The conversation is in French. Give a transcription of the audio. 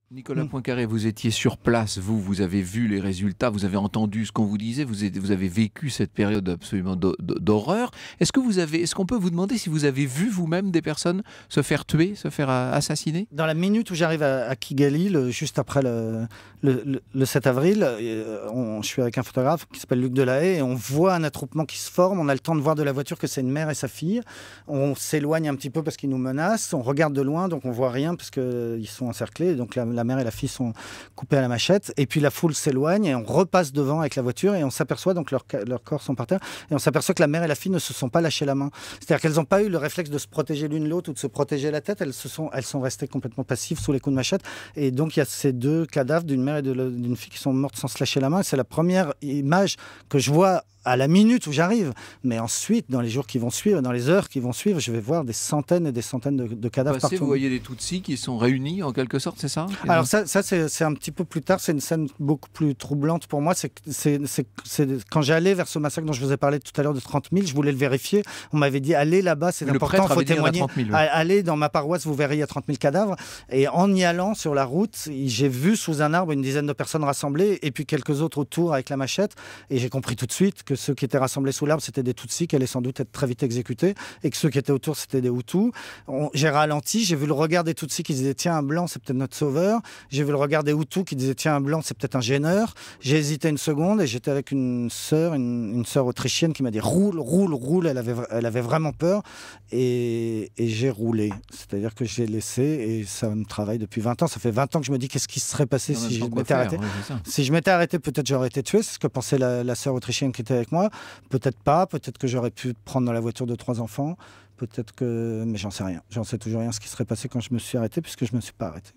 Nicolas Poincaré, vous étiez sur place, vous avez vu les résultats, vous avez entendu ce qu'on vous disait, vous avez vécu cette période absolument d'horreur. Est-ce qu'on peut vous demander si vous avez vu vous-même des personnes se faire tuer, se faire assassiner? Dans la minute où j'arrive à Kigali, juste après le 7 avril, je suis avec un photographe qui s'appelle Luc Delahaye et on voit un attroupement qui se forme. On a le temps de voir de la voiture que c'est une mère et sa fille. On s'éloigne un petit peu parce qu'ils nous menacent. On regarde de loin, donc on voit rien parce qu'ils sont encerclés. Donc la mère et la fille sont coupées à la machette. Et puis la foule s'éloigne et on repasse devant avec la voiture et on s'aperçoit, donc leurs corps sont par terre, et on s'aperçoit que la mère et la fille ne se sont pas lâchées la main. C'est-à-dire qu'elles n'ont pas eu le réflexe de se protéger l'une l'autre ou de se protéger la tête. Elles sont restées complètement passives sous les coups de machette. Et donc il y a ces deux cadavres d'une mère et d'une fille qui sont mortes sans se lâcher la main. C'est la première image que je vois à la minute où j'arrive. Mais ensuite, dans les jours qui vont suivre, dans les heures qui vont suivre, je vais voir des centaines et des centaines de cadavres partout. Vous voyez des Tutsis qui sont réunis en quelque sorte, c'est ça? Alors ça c'est un petit peu plus tard, c'est une scène beaucoup plus troublante pour moi. C'est quand j'allais vers ce massacre dont je vous ai parlé tout à l'heure de 30 000, je voulais le vérifier. On m'avait dit, allez là-bas, c'est important, il faut témoigner. 30 000, oui. Allez dans ma paroisse, vous verrez, il y a 30 000 cadavres. Et en y allant sur la route, j'ai vu sous un arbre une dizaine de personnes rassemblées et puis quelques autres autour avec la machette. Et j'ai compris tout de suite que ceux qui étaient rassemblés sous l'arbre, c'était des Tutsis qui allaient sans doute être très vite exécutés et que ceux qui étaient autour, c'était des Hutus. J'ai ralenti, j'ai vu le regard des Tutsis qui disaient, tiens, un blanc, c'est peut-être notre sauveur. J'ai vu le regard des Hutus qui disaient, tiens, un blanc, c'est peut-être un gêneur. J'ai hésité une seconde et j'étais avec une sœur autrichienne qui m'a dit, roule, roule, roule. Elle avait vraiment peur et j'ai roulé. C'est-à-dire que j'ai laissé et ça me travaille depuis 20 ans. Ça fait 20 ans que je me dis, qu'est-ce qui se serait passé si je m'étais arrêté? Si je m'étais arrêté, peut-être j'aurais été tué. C'est ce que pensait la sœur autrichienne qui était avec moi. Peut-être pas, peut-être que j'aurais pu prendre dans la voiture de 3 enfants, peut-être que... Mais j'en sais rien. J'en sais toujours rien ce qui serait passé quand je me suis arrêté, puisque je ne me suis pas arrêté.